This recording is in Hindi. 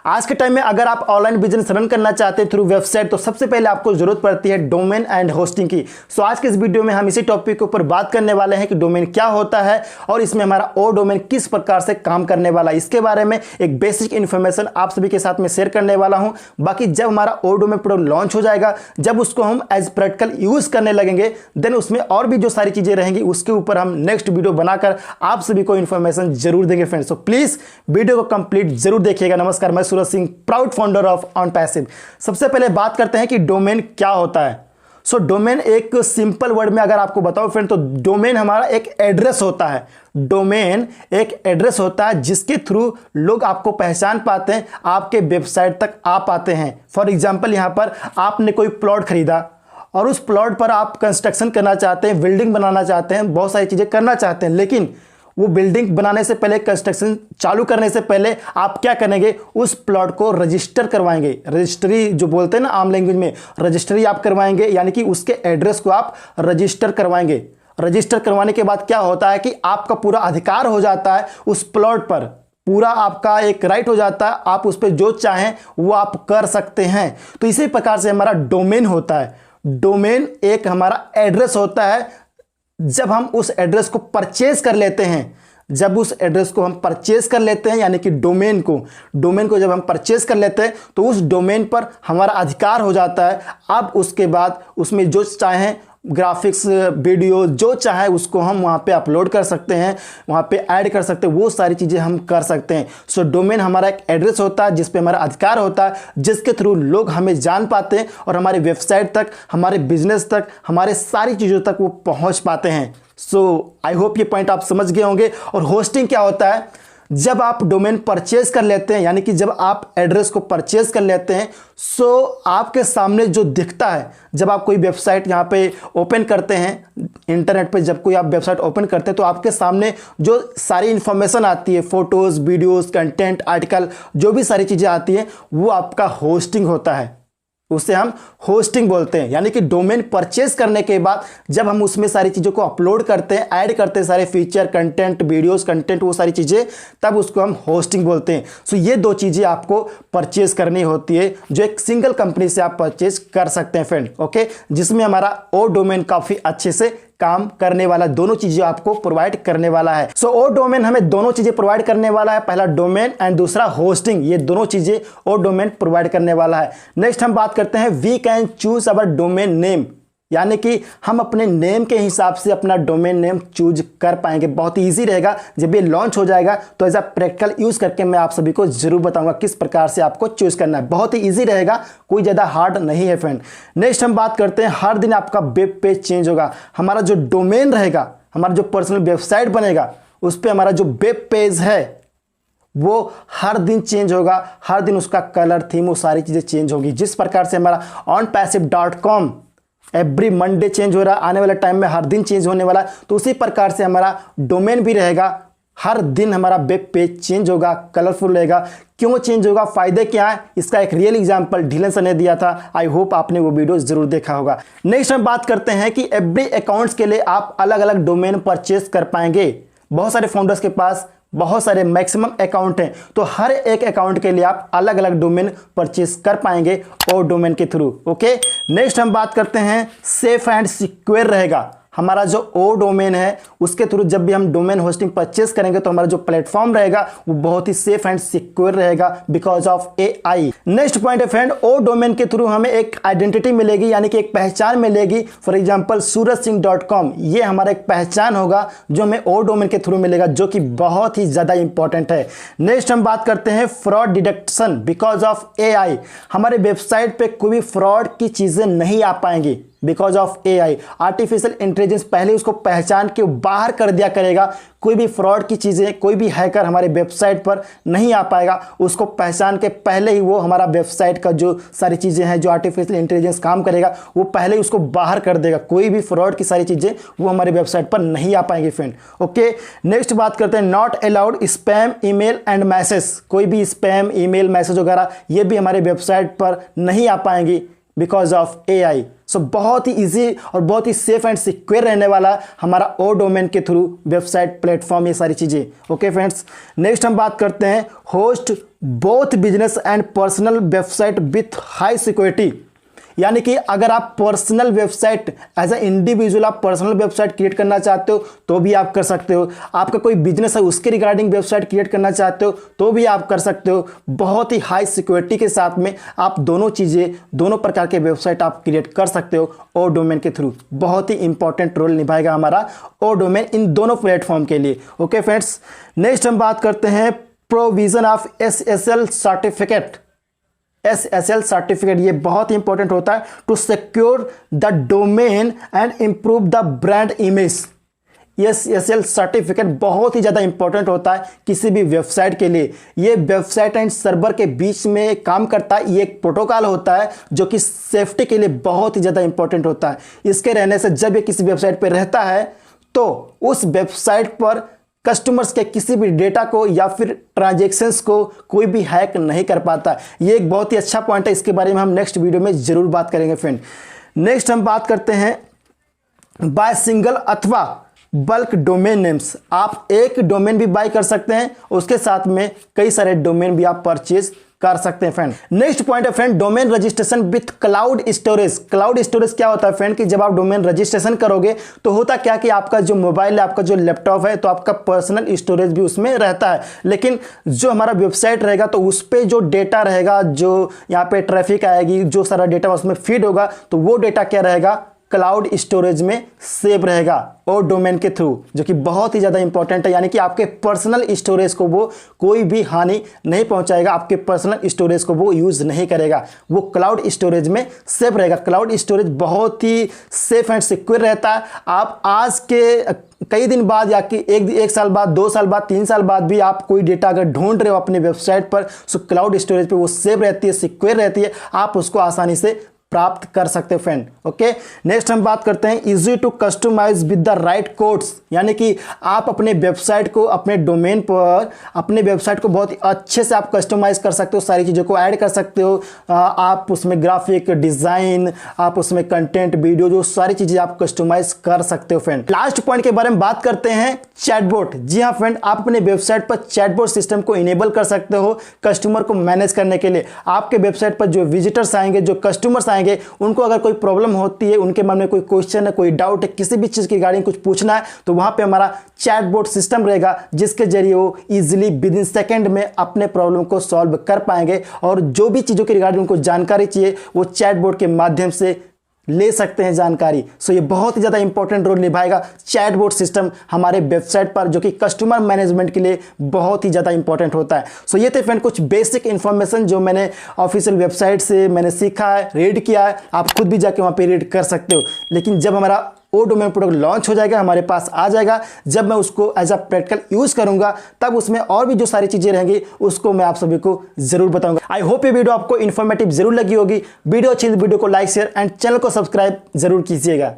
आज के टाइम में अगर आप ऑनलाइन बिजनेस रन करना चाहते हैं थ्रू वेबसाइट, तो सबसे पहले आपको जरूरत पड़ती है डोमेन एंड होस्टिंग की। सो आज के इस वीडियो में हम इसी टॉपिक के ऊपर बात करने वाले हैं कि डोमेन क्या होता है और इसमें हमारा ओ डोमेन किस प्रकार से काम करने वाला है। इसके बारे में एक बेसिक इन्फॉर्मेशन आप सभी के साथ में शेयर करने वाला हूं। बाकी जब हमारा ओ डोमेन प्रोडक्ट लॉन्च हो जाएगा, जब उसको हम एज प्रैक्टिकल यूज करने लगेंगे, देन उसमें और भी जो सारी चीजें रहेंगी उसके ऊपर हम नेक्स्ट वीडियो बनाकर आप सभी को इन्फॉर्मेशन जरूर देंगे फ्रेंड्स। सो प्लीज वीडियो को कंप्लीट जरूर देखिएगा। नमस्कार, मैं Suraj Singh, proud founder of OnPassive. सबसे पहले बात करते हैं कि डोमेन क्या होता है। सो डोमेन एक सिंपल वर्ड में अगर आपको बताओ फ्रेंड, तो डोमेन हमारा एक एड्रेस होता है। डोमेन एक एड्रेस होता है जिसके थ्रू लोग आपको पहचान पाते हैं, आपके वेबसाइट तक आ पाते हैं। फॉर एग्जांपल, यहां पर आपने कोई प्लॉट खरीदा और उस प्लॉट पर आप कंस्ट्रक्शन करना चाहते हैं, बिल्डिंग बनाना चाहते हैं, बहुत सारी चीजें करना चाहते हैं, लेकिन वो बिल्डिंग बनाने से पहले, कंस्ट्रक्शन चालू करने से पहले आप क्या करेंगे, उस प्लॉट को रजिस्टर करवाएंगे। रजिस्ट्री जो बोलते हैं ना आम लैंग्वेज में, रजिस्ट्री आप करवाएंगे, यानी कि उसके एड्रेस को आप रजिस्टर करवाएंगे। रजिस्टर करवाने के बाद क्या होता है कि आपका पूरा अधिकार हो जाता है उस प्लॉट पर, पूरा आपका एक राइट हो जाता है, आप उस पर जो चाहें वो आप कर सकते हैं। तो इसी प्रकार से हमारा डोमेन होता है। डोमेन एक हमारा एड्रेस होता है। जब हम उस एड्रेस को परचेज कर लेते हैं, जब उस एड्रेस को हम परचेज कर लेते हैं, यानी कि डोमेन को जब हम परचेज कर लेते हैं, तो उस डोमेन पर हमारा अधिकार हो जाता है। अब उसके बाद उसमें जो चाहें ग्राफिक्स, वीडियो जो चाहे उसको हम वहाँ पे अपलोड कर सकते हैं, वहाँ पे ऐड कर सकते हैं, वो सारी चीज़ें हम कर सकते हैं। सो डोमेन हमारा एक एड्रेस होता है जिस पे हमारा अधिकार होता है, जिसके थ्रू लोग हमें जान पाते हैं और हमारे वेबसाइट तक, हमारे बिजनेस तक, हमारे सारी चीज़ों तक वो पहुँच पाते हैं। सो आई होप ये पॉइंट आप समझ गए होंगे। और होस्टिंग क्या होता है, जब आप डोमेन परचेज कर लेते हैं, यानी कि जब आप एड्रेस को परचेज कर लेते हैं, सो आपके सामने जो दिखता है, जब आप कोई वेबसाइट यहाँ पे ओपन करते हैं, इंटरनेट पे जब कोई आप वेबसाइट ओपन करते हैं, तो आपके सामने जो सारी इंफॉर्मेशन आती है, फोटोज़, वीडियोज़, कंटेंट, आर्टिकल, जो भी सारी चीज़ें आती हैं, वो आपका होस्टिंग होता है। उसे हम होस्टिंग बोलते हैं। यानी कि डोमेन परचेज करने के बाद जब हम उसमें सारी चीज़ों को अपलोड करते हैं, ऐड करते हैं, सारे फीचर, कंटेंट, वीडियोस, कंटेंट, वो सारी चीज़ें, तब उसको हम होस्टिंग बोलते हैं। सो ये दो चीज़ें आपको परचेज करनी होती है, जो एक सिंगल कंपनी से आप परचेज कर सकते हैं फ्रेंड, ओके, जिसमें हमारा ओ डोमेन काफ़ी अच्छे से काम करने वाला, दोनों चीजें आपको प्रोवाइड करने वाला है। सो ओ डोमेन हमें दोनों चीजें प्रोवाइड करने वाला है, पहला डोमेन एंड दूसरा होस्टिंग। ये दोनों चीजें ओ डोमेन प्रोवाइड करने वाला है। नेक्स्ट हम बात करते हैं we can choose our domain name, यानी कि हम अपने नेम के हिसाब से अपना डोमेन नेम चूज कर पाएंगे। बहुत ईजी रहेगा। जब ये लॉन्च हो जाएगा तो एज अ प्रैक्टिकल यूज करके मैं आप सभी को जरूर बताऊंगा किस प्रकार से आपको चूज करना है। बहुत ही ईजी रहेगा, कोई ज़्यादा हार्ड नहीं है फ्रेंड। नेक्स्ट हम बात करते हैं, हर दिन आपका वेब पेज चेंज होगा। हमारा जो डोमेन रहेगा, हमारा जो पर्सनल वेबसाइट बनेगा, उस पर हमारा जो वेब पेज है वो हर दिन चेंज होगा। हर दिन उसका कलर, थीम, वो सारी चीज़ें चेंज होगी। जिस प्रकार से हमारा onpassive.com एवरी मंडे चेंज हो रहा है, आने वाले टाइम में हर दिन चेंज होने वाला है, तो उसी प्रकार से हमारा डोमेन भी रहेगा। हर दिन हमारा वेब पेज चेंज होगा, कलरफुल रहेगा। क्यों चेंज होगा, फायदे क्या है, इसका एक रियल एग्जांपल ढीलन सर ने दिया था। आई होप आपने वो वीडियो जरूर देखा होगा। नेक्स्ट हम बात करते हैं कि एवरी अकाउंट्स के लिए आप अलग अलग डोमेन परचेज कर पाएंगे। बहुत सारे फाउंडर्स के पास बहुत सारे मैक्सिमम अकाउंट हैं, तो हर एक अकाउंट के लिए आप अलग अलग डोमेन परचेज कर पाएंगे ओ डोमेन के थ्रू, ओके। नेक्स्ट हम बात करते हैं सेफ एंड सिक्योर रहेगा। हमारा जो ओ डोमेन है उसके थ्रू जब भी हम डोमेन होस्टिंग परचेस करेंगे तो हमारा जो प्लेटफॉर्म रहेगा वो बहुत ही सेफ एंड सिक्योर रहेगा because of AI. Next point है फ्रेंड, ओ डोमेन के थ्रू हमें एक आइडेंटिटी मिलेगी, यानी कि एक पहचान मिलेगी। फॉर एग्जांपल surajsingh.com, ये हमारा एक पहचान होगा जो हमें ओ डोमेन के थ्रू मिलेगा, जो कि बहुत ही ज्यादा इंपॉर्टेंट है। नेक्स्ट हम बात करते हैं fraud detection because of AI. हमारे वेबसाइट पे कोई भी फ्रॉड की चीजें नहीं आ पाएंगी because of AI. Artificial intelligence पहले उसको पहचान के बाहर कर दिया करेगा। कोई भी फ्रॉड की चीज़ें, कोई भी हैकर हमारे वेबसाइट पर नहीं आ पाएगा। उसको पहचान के पहले ही वो हमारा वेबसाइट का जो सारी चीज़ें हैं, जो आर्टिफिशियल इंटेलिजेंस काम करेगा, वो पहले ही उसको बाहर कर देगा। कोई भी फ्रॉड की सारी चीज़ें वो हमारे वेबसाइट पर नहीं आ पाएंगी फ्रेंड, ओके। नेक्स्ट बात करते हैं not allowed spam email and message. कोई भी स्पैम ईमेल मैसेज वगैरह ये भी हमारे वेबसाइट पर नहीं आ पाएंगी बिकॉज ऑफ AI। सो बहुत ही इजी और बहुत ही सेफ एंड सिक्योर रहने वाला हमारा ओ डोमेन के थ्रू वेबसाइट, प्लेटफॉर्म, ये सारी चीज़ें। ओके फ्रेंड्स, नेक्स्ट हम बात करते हैं host both business and personal website with high security. यानी कि अगर आप personal website as a individual आप पर्सनल वेबसाइट क्रिएट करना चाहते हो तो भी आप कर सकते हो। आपका कोई बिजनेस है उसके रिगार्डिंग वेबसाइट क्रिएट करना चाहते हो तो भी आप कर सकते हो। बहुत ही हाई सिक्योरिटी के साथ में आप दोनों चीज़ें, दोनों प्रकार के वेबसाइट आप क्रिएट कर सकते हो ओ डोमेन के थ्रू। बहुत ही इंपॉर्टेंट रोल निभाएगा हमारा ओ डोमेन इन दोनों प्लेटफॉर्म के लिए। ओके फ्रेंड्स, नेक्स्ट हम बात करते हैं provision of SSL certificate. SSL certificate ये बहुत ही इंपॉर्टेंट होता है to secure the domain and improve the brand image. SSL certificate बहुत ही ज़्यादा इंपॉर्टेंट होता है किसी भी वेबसाइट के लिए। ये वेबसाइट एंड सर्वर के बीच में काम करता है। ये एक प्रोटोकॉल होता है जो कि सेफ्टी के लिए बहुत ही ज़्यादा इंपॉर्टेंट होता है। इसके रहने से जब ये किसी वेबसाइट पर रहता है तो उस वेबसाइट पर कस्टमर्स के किसी भी डेटा को या फिर ट्रांजैक्शंस को कोई भी हैक नहीं कर पाता। ये एक बहुत ही अच्छा पॉइंट है, इसके बारे में हम नेक्स्ट वीडियो में जरूर बात करेंगे फ्रेंड। नेक्स्ट हम बात करते हैं बाय सिंगल अथवा बल्क डोमेन नेम्स। आप एक डोमेन भी बाय कर सकते हैं, उसके साथ में कई सारे डोमेन भी आप परचेज कर सकते हैं फ्रेंड। नेक्स्ट पॉइंट है friend domain registration with cloud storage. Cloud storage क्या होता है फ्रेंड कि जब आप डोमेन रजिस्ट्रेशन करोगे तो होता क्या कि आपका जो मोबाइल है, आपका जो लैपटॉप है, तो आपका पर्सनल स्टोरेज भी उसमें रहता है। लेकिन जो हमारा वेबसाइट रहेगा तो उस पर जो डेटा रहेगा, जो यहाँ पे ट्रैफिक आएगी, जो सारा डेटा उसमें फीड होगा, तो वो डेटा क्या रहेगा क्लाउड स्टोरेज में सेव रहेगा और डोमेन के थ्रू, जो कि बहुत ही ज़्यादा इंपॉर्टेंट है। यानी कि आपके पर्सनल स्टोरेज को वो कोई भी हानि नहीं पहुंचाएगा, आपके पर्सनल स्टोरेज को वो यूज़ नहीं करेगा, वो क्लाउड स्टोरेज में सेव रहेगा। क्लाउड स्टोरेज बहुत ही सेफ एंड सिक्योर रहता है। आप आज के कई दिन बाद या कि एक साल बाद, 2 साल बाद, 3 साल बाद भी आप कोई डेटा अगर ढूंढ रहे हो अपने वेबसाइट पर, सो क्लाउड स्टोरेज पर वो सेव रहती है, सिक्योर रहती है, आप उसको आसानी से प्राप्त कर सकते हो फ्रेंड। ओके, नेक्स्ट हम बात करते हैं easy to customise with the right codes. यानी कि आप अपने वेबसाइट को, अपने डोमेन पर अपने वेबसाइट को बहुत ही अच्छे से आप कस्टमाइज कर सकते हो, सारी चीज़ों को ऐड कर सकते हो। आप उसमें ग्राफिक डिज़ाइन, आप उसमें कंटेंट, वीडियो, जो सारी चीज़ें आप कस्टमाइज कर सकते हो फ्रेंड। लास्ट पॉइंट के बारे में बात करते हैं चैटबॉट। जी हाँ फ्रेंड, आप अपने वेबसाइट पर चैटबॉट सिस्टम को इनेबल कर सकते हो कस्टमर को मैनेज करने के लिए। आपके वेबसाइट पर जो विजिटर्स आएंगे, जो कस्टमर्स आएंगे, उनको अगर कोई प्रॉब्लम होती है, उनके मन में कोई क्वेश्चन है, कोई डाउट है, किसी भी चीज की रिगार्डिंग कुछ पूछना है, तो वहां पे हमारा चैटबॉट सिस्टम रहेगा जिसके जरिए वो इजीली विद इन सेकंड में अपने प्रॉब्लम को सॉल्व कर पाएंगे और जो भी चीजों की रिगार्डिंग उनको जानकारी चाहिए वो चैटबॉट के माध्यम से ले सकते हैं जानकारी। सो ये बहुत ही ज़्यादा इंपॉर्टेंट रोल निभाएगा चैटबॉट सिस्टम हमारे वेबसाइट पर, जो कि कस्टमर मैनेजमेंट के लिए बहुत ही ज़्यादा इंपॉर्टेंट होता है। सो ये थे फ्रेंड कुछ बेसिक इन्फॉर्मेशन जो मैंने ऑफिशियल वेबसाइट से मैंने सीखा है, रीड किया है। आप खुद भी जाके वहाँ पे रीड कर सकते हो। लेकिन जब हमारा ओ डोमेन प्रोडक्ट लॉन्च हो जाएगा, हमारे पास आ जाएगा, जब मैं उसको एज अ प्रैक्टिकल यूज़ करूंगा, तब उसमें और भी जो सारी चीज़ें रहेंगी उसको मैं आप सभी को जरूर बताऊंगा। आई होप ये वीडियो आपको इन्फॉर्मेटिव जरूर लगी होगी। वीडियो अच्छी, वीडियो को लाइक, शेयर एंड चैनल को सब्सक्राइब जरूर कीजिएगा।